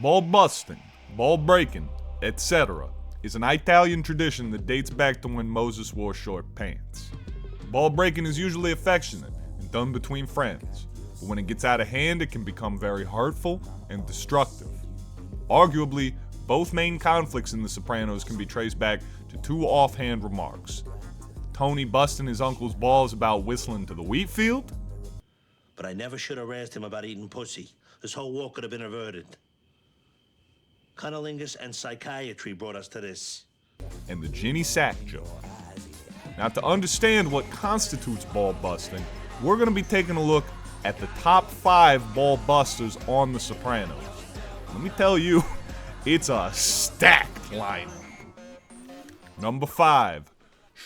Ball busting, ball breaking, etc. is an Italian tradition that dates back to when Moses wore short pants. Ball breaking is usually affectionate and done between friends, but when it gets out of hand, it can become very hurtful and destructive. Arguably, both main conflicts in The Sopranos can be traced back to two offhand remarks. Tony busting his uncle's balls about whistling to the wheat field. But I never should have raised him about eating pussy. This whole war could have been averted. Cunnilingus and psychiatry brought us to this. And the Ginny sack joke. Now, to understand what constitutes ball busting, we're going to be taking a look at the top 5 ball busters on The Sopranos. Let me tell you, it's a stacked lineup. Number 5,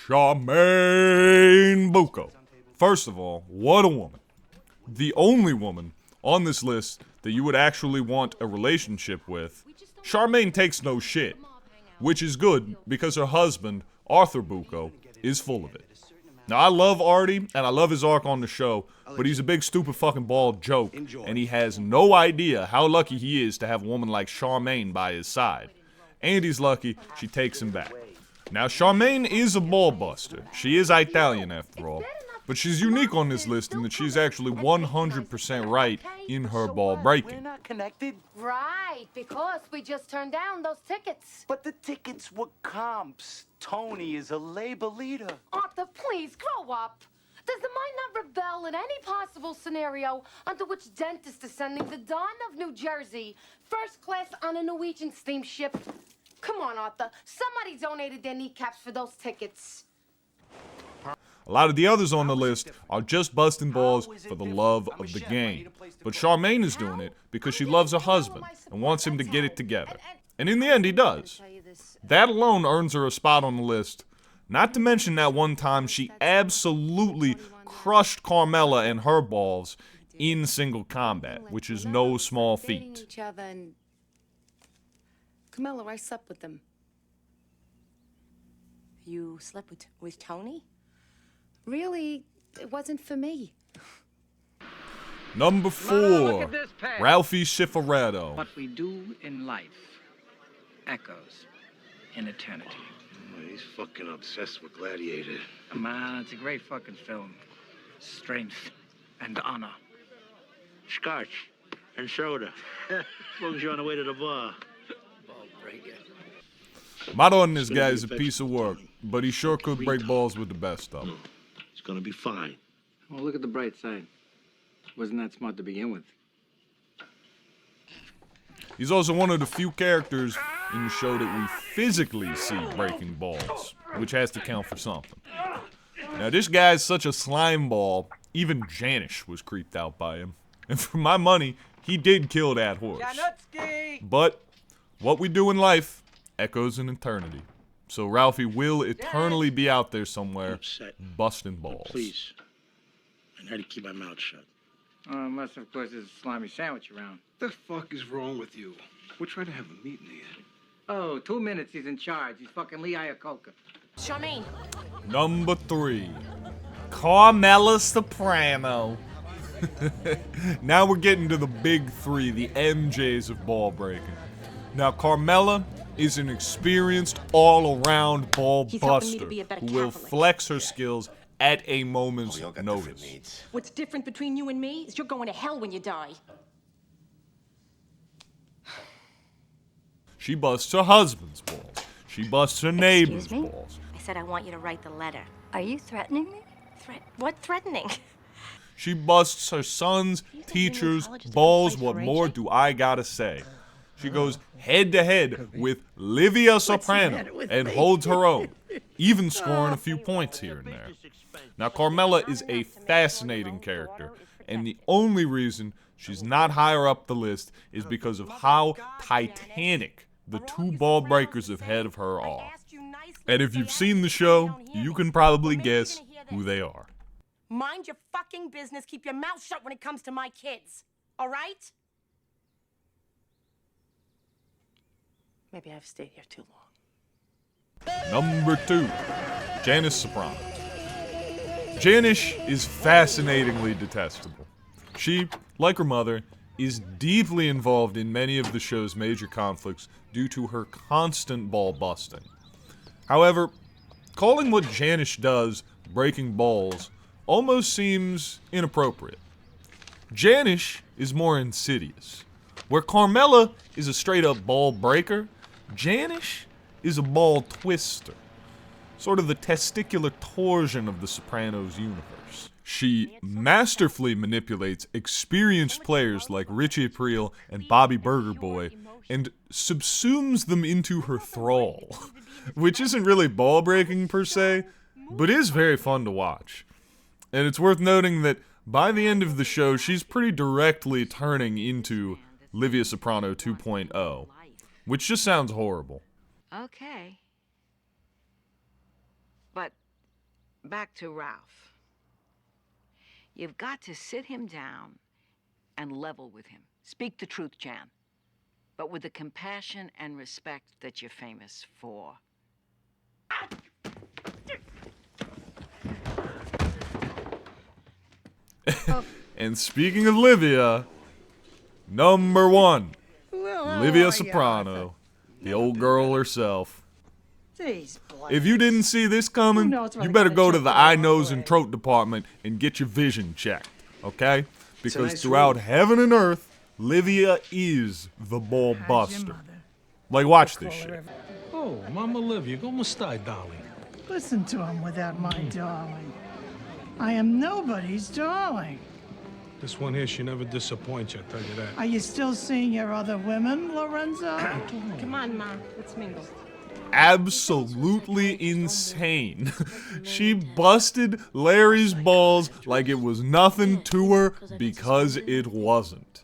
Charmaine Bucco. First of all, what a woman. The only woman on this list that you would actually want a relationship with. Charmaine takes no shit, which is good because her husband, Arthur Bucco, is full of it. Now, I love Artie, and I love his arc on the show, but he's a big stupid fucking bald joke, and he has no idea how lucky he is to have a woman like Charmaine by his side. And he's lucky she takes him back. Now, Charmaine is a ball buster. She is Italian, after all. But she's unique on this list in that she's actually 100% right in her ball breaking. We're not connected. Right, because we just turned down those tickets. But the tickets were comps. Tony is a labor leader. Arthur, please, grow up. Does the mind not rebel in any possible scenario under which dentist is sending the Don of New Jersey first class on a Norwegian steamship? Come on, Arthur. Somebody donated their kneecaps for those tickets. A lot of the others on the list are just busting balls for the love of the game. But Charmaine is doing it because she loves her husband and wants him to get it together. And in the end, he does. That alone earns her a spot on the list. Not to mention that one time she absolutely crushed Carmela and her balls in single combat, which is no small feat. Carmela, I slept with them. You slept with Tony? Really, it wasn't for me. Number 4, Ralphie Cifaretto. What we do in life echoes in eternity. He's fucking obsessed with Gladiator. Man, it's a great fucking film. Strength and honor. Scotch and soda. As long as you're on the way to the bar. Ball breaker. Motto on this guy is a piece of work, but he sure could break balls with the best of them. It's gonna be fine. Well, look at the bright side. Wasn't that smart to begin with? He's also one of the few characters in the show that we physically see breaking balls, which has to count for something. Now, this guy's such a slime ball, even Janice was creeped out by him. And for my money, he did kill that horse. But what we do in life echoes in eternity. So Ralphie will eternally be out there somewhere busting balls. Please. I had to keep my mouth shut. Unless, of course, there's a slimy sandwich around. The fuck is wrong with you? We're trying to have a meeting here. Oh, 2 minutes he's in charge. He's fucking Lee Iacocca. Charmaine. Number 3, Carmela Soprano. Now we're getting to the big 3, the MJs of ball breaking. Now, Carmela is an experienced all-around ball buster who will flex her skills at a moment's notice. What's different between you and me is you're going to hell when you die. She busts her husband's balls. She busts her neighbor's balls. I said I want you to write the letter. Are you threatening me? What threatening? She busts her son's teacher's balls. What more do I gotta say? She goes head-to-head with Livia Soprano and holds her own, even scoring a few points here and there. Now, Carmela is a fascinating character, and the only reason she's not higher up the list is because of how titanic the two ball breakers ahead of her are. And if you've seen the show, you can probably guess who they are. Mind your fucking business. Keep your mouth shut when it comes to my kids. All right? Maybe I've stayed here too long. Number 2, Janice Soprano. Janice is fascinatingly detestable. She, like her mother, is deeply involved in many of the show's major conflicts due to her constant ball busting. However, calling what Janice does breaking balls almost seems inappropriate. Janice is more insidious. Where Carmela is a straight-up ball breaker, Janice is a ball twister. Sort of the testicular torsion of the Sopranos universe. She masterfully manipulates experienced players like Richie Aprile and Bobby Burger Boy and subsumes them into her thrall, which isn't really ball breaking per se, but is very fun to watch. And it's worth noting that by the end of the show, she's pretty directly turning into Livia Soprano 2.0, which just sounds horrible. Okay. But back to Ralph. You've got to sit him down and level with him. Speak the truth, Jan, but with the compassion and respect that you're famous for. And speaking of Livia, number 1, Livia Soprano, the old girl herself. If you didn't see this coming, you better go to the eye, nose, and throat department and get your vision checked, okay? Because throughout heaven and earth, Livia is the ball buster. Like, watch this shit. Oh, Mama Livia, como stai, darling? Listen to him without my darling. I am nobody's darling. This one here, she never disappoints you, I tell you that. Are you still seeing your other women, Lorenzo? Come on, Ma. Let's mingle. Absolutely insane. She busted Larry's balls like it was nothing to her because it wasn't.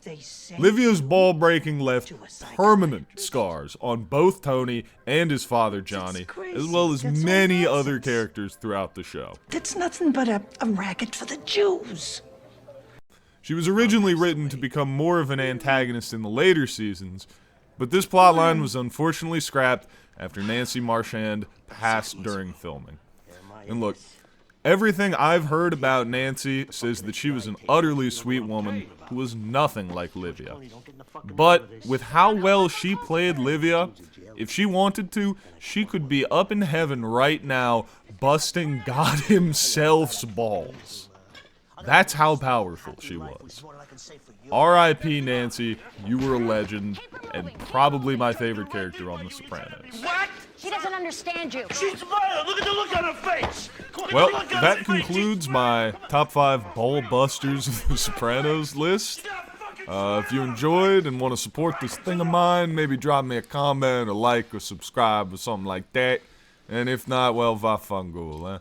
Livia's ball breaking left permanent scars on both Tony and his father Johnny, as well as many other characters throughout the show. That's nothing but a racket for the Jews. She was originally written to become more of an antagonist in the later seasons, but this plotline was unfortunately scrapped after Nancy Marchand passed during filming. And look, everything I've heard about Nancy says that she was an utterly sweet woman who was nothing like Livia. But with how well she played Livia, if she wanted to, she could be up in heaven right now busting God himself's balls. That's how powerful she was. R.I.P. Nancy, you were a legend, and probably my favorite character on The Sopranos. What? She doesn't understand you. She's violent. Look at the look on her face. Well, that concludes my top 5 ball busters of The Sopranos list. If you enjoyed and want to support this thing of mine, maybe drop me a comment or like or subscribe or something like that. And if not, well, va fangool, eh?